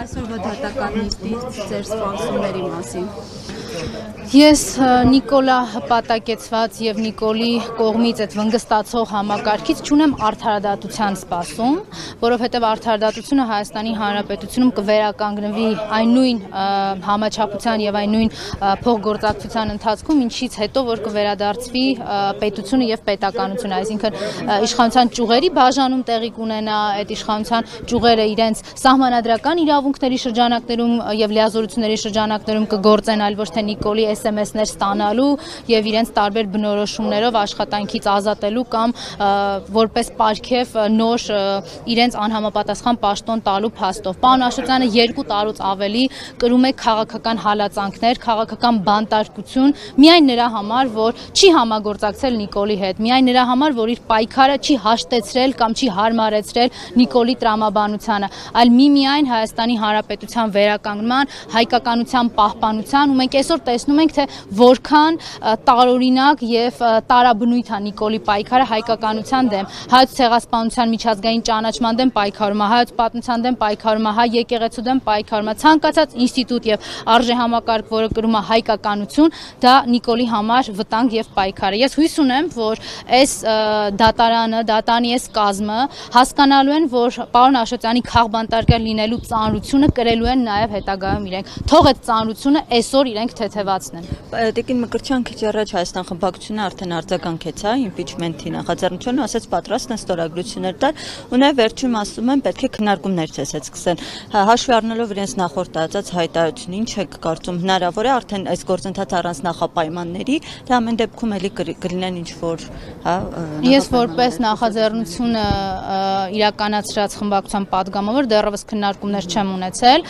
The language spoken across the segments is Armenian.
Այսօրվա դատական նիստից ձեր սպասումների մասին։ Ես Նիկոլա հպատակեցված եւ Նիկոլի կողմից այդ վնգստացող համակարգից չունեմ արդարադատության սպասում, որովհետեւ արդարադատությունը Հայաստանի Հանրապետությունում կվերականգնվի այն նույն համաչափության եւ այն նույն փոխգործակցության ընթացքում, ինչից հետո որ կվերադարձվի պետությունը եւ պետականությունը, այսինքն իշխանության ճյուղերի բաժանում տեղի կունենա, այդ իշխանության ճյուղերը իրենց սահմանադրական իրավունքների շրջանակներում եւ լիազորությունների շրջանակներում կգործեն, այլ ոչ թե Նիկոլի SMS-ներ ստանալու եւ իրենց տարբեր բնորոշումներով աշխատանքից ազատելու կամ որպես պարգև նոր իրենց անհամապատասխան պաշտոն տալու փաստով։ Պարոն Աշոտյանը 2 տարուց ավելի կրում է քաղաքական հալածանքներ, քաղաքական բանտարկություն միայն նրա համար, որ չի համագործակցել Նիկոլի հետ, միայն նրա համար, որ իր պայքարը չի հաշտեցրել կամ չի հարմարեցրել Նիկոլի տրամաբանությանը, այլ միմիայն Հայաստանի Հանրապետության վերականգնման, հայկականության պահպանության, ու մենք այսօր տեսնում ենք, թե որքան տարօրինակ եւ տարաբնույթ է Նիկոլի պայքարը հայկականության դեմ, հայոց ցեղասպանության միջազգային ճանաչման դեմ պայքարում է, հայոց պատմության դեմ պայքարում է, հայ եկեղեցու դեմ պայքարում է, ցանկացած ինստիտուտ եւ արժեհամակարգ, որը կրում է հայկականություն, դա Նիկոլի համար վտանգ եւ պայքար է։ Ես հույս ունեմ, որ այս դատարանը, դատանի այս կազմը հասկանալու են, որ պարոն Աշոտյանի քաղբանտարկյալ լինելու ծանրությունը կրելու են նաեւ հետագայում իրենք։ Թող այդ ծանրությունը այսօր իրենք թեթևացնեն։ Տիկին Մկրտչյան քիչ առաջ Հայաստան խմբակցությունը արդեն արձագանքեց իմպիչմենթի նախաձեռնությունը, ասաց պատրաստ են ստորագրություններ տալ, ու նաև վերջում ասում են պետք է քննարկումներ ցեցած սկսեն։ Հաշվի առնելով իրենց նախորդ տարածած հայտարարությունը, ինչ եք կարծում, հնարավոր է արդեն այս գործընթացը առանց նախապայմանների, թե ամեն դեպքում էլի կլինեն ինչ որ, Ես որպես նախաձեռնությունը իրականացրած խմբակցության падգամավոր դեռևս քննարկումներ չեմ ունեցել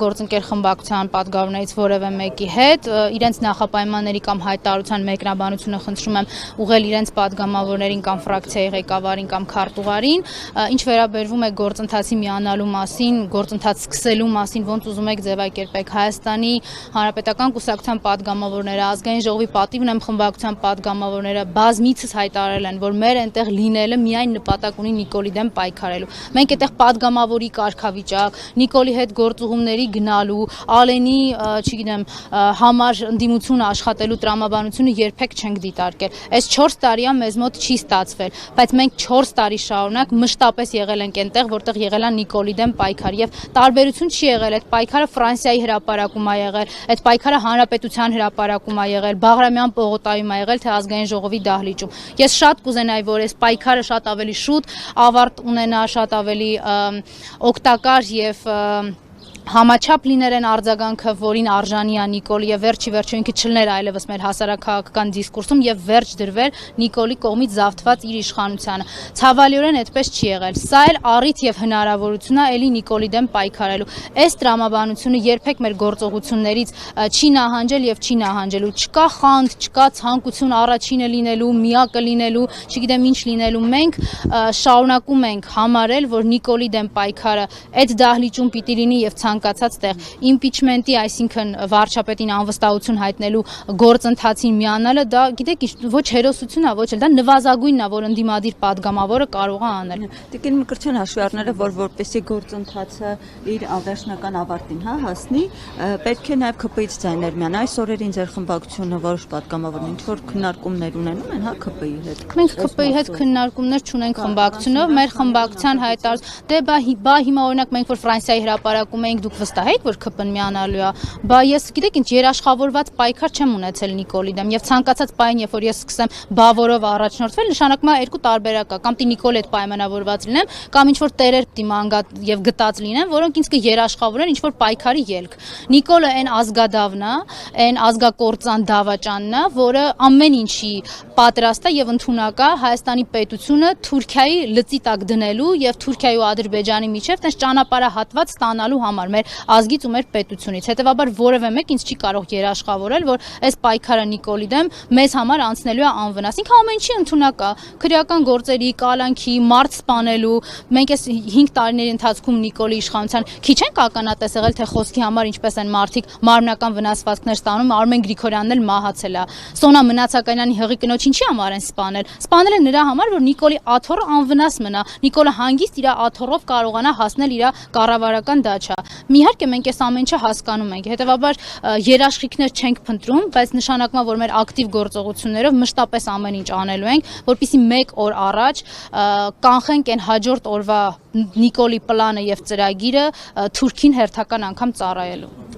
գործընկեր խմբակցության падգամավորներից որևէ մեկի հետ, իրենց նախապայմանների կամ հայտարարության մեկնաբանությունը խնդրում եմ ուղղել իրենց падգամավորներին կամ ֆրակցիայի ղեկավարին կամ քարտուղարին, ինչ վերաբերվում է գործընթացի միանալու մասին, գործընթաց սկսելու մասին, ոնց ուզում եք ձևակերպեք, Հայաստանի Հանրապետական կուսակցության падգամավորները, ազգային ժողովի պատիվ ունեմ խմբակցության падգամավորները բազմիցս հայտարարել են, որ մեր այնտեղ լինելը միայն նպատակ ունի Նիկոլի դեմ պայքարելու։ Մենք այդտեղ падգամավորի կարգավիճակ, Նիկոլի հետ գործուղումների գնալու, Ալենի, չգիտեմ, համար ընդդիմություն աշխատելու տրամաբանությունը երբեք չենք դիտարկել։ Այս 4 տարիա մեզ մոտ չի ստացվել, բայց մենք 4 տարի շարունակ մշտապես եղել ենք այնտեղ, որտեղ եղել է Նիկոլի դեմ պայքար եւ տարբերություն չի եղել, այդ պայքարը Ֆրանսիայի հրապարակում է եղել, այդ պայքարը Հանրապետության հրապարակում է եղել, Բաղրամյան պողոտայում է եղել, թե ազգային ժողովի դահլիճում։ Ես շատ կուզենայի, որ այս պայքարը շատ ավելի շուտ ավարտ ունենա, շատ ավելի օգտակար եւ համաչափ լիներ են արձագանքը, որին արժանի է Նիկոլի եւ վերջի վերջո ինքը չլներ այլևս մեր հասարակական դիսկուրսում եւ վերջ դրվեր Նիկոլի կողմից զավթված իր իշխանությանը։ Ցավալիորեն այդպես չի եղել։ Սա էլ առիթ եւ հնարավորություն է էլի Նիկոլի դեմ պայքարելու։ Այս տրամաբանությունը երբեք մեր գործողություններից չի նահանջել եւ չի նահանջելու։ Չկա խանդ, չկա ցանկություն առաջինը լինելու, միակը լինելու, չգիտեմ ինչ լինելու։ Մենք շարունակում ենք համարել, որ Նիկոլի դեմ պայքարը այդ դահլիճում պիտի լինի եւ ցանկացած տեղ իմպիչմենտի, այսինքն վարչապետին անվստահություն հայտնելու գործընթացին միանալը, դա գիտեք ոչ հերոսություն է, ոչ էլ դա նվազագույնն է, որ ընդդիմադիր падգամավորը կարող է անել։ Տիկին Մկրտչյան հաշվի առնելով, որ որպեսզի գործընթացը իր ավարտական ավարտին հասնի, պետք է նաև ՔՊ-ից ձայներ միանան։ Այս օրերին ձեր խմբակցությունը որոշ падգամավորներ ինչ որ քննարկումներ ունենում են, ՔՊ-ի հետ։ Մենք ՔՊ-ի հետ քննարկումներ չունենք խմբակցությունով, մեր խմբակցության հայտարարած դե բա հիմա օրինակ մենք որ Ֆրանսիայի հրապարակում ենք, դուք վստահ եք, որ ՔՊ-ն միանալու է, բա ես գիտեք ինչ երաշխավորված պայքար չեմ ունեցել Նիկոլի դեմ եւ ցանկացած պայն, երբ որ ես սկսեմ բավորով առաջնորդվել, նշանակում է երկու տարբերակ կա, կամ պիտի Նիկոլի հետ պայմանավորված լինեմ, կամ ինչ որ տերեր պիտի մանգատ եւ գտած լինեն, որոնք ինձ կերաշխավորեն ինչ որ պայքարի ելք։ Նիկոլը այն ազգադավն է, այն ազգակործան դավաճանն է, որը ամեն ինչի պատրաստ է եւ ընդունակ է Հայաստանի պետությունը Թուրքիայի լծի տակ դնելու եւ Թուրքիայի ու Ադրբեջանի միջեւ տես ճանապարհահատված ստանալու համար մեր ազգից ու մեր պետությունից։ Հետևաբար որևէ մեկ ինձ չի կարող երաշխավորել, որ այս պայքարը Նիկոլի դեմ մեզ համար անցնելու է անվնաս։ Ինքը ամեն ինչի ընդունակ է, քրեական գործերի, կալանքի, մարդ սպանելու։ Մենք այս 5 տարիների ընթացքում Նիկոլի իշխանության քիչ ենք ականատես եղել, թե խոսքի համար ինչպես են մարդիկ մարմնական վնասվածքներ ստանում, Արմեն Գրիգորյանն էլ մահացել է։ Սոնա Մնացականյանի հղի կնոջ ինչի համար են սպանել։ Սպանել են նրա համար, որ Նիկոլի աթոռը անվնաս մնա։ Նիկոլը հանգիստ իր աթոռով կարողանա հասնել իր կառավարական դաչա։ Իհարկե մենք այս ամեն ինչը հասկանում ենք, հետեւաբար երաշխիքներ չենք փնտրում, բայց նշանակում է, որ մեր ակտիվ գործողություններով մշտապես ամեն ինչ անելու ենք, որպեսզի մեկ օր առաջ կանխենք այն հաջորդ օրվա Նիկոլի պլանը եւ ծրագիրը Թուրքին հերթական անգամ ծառայելու։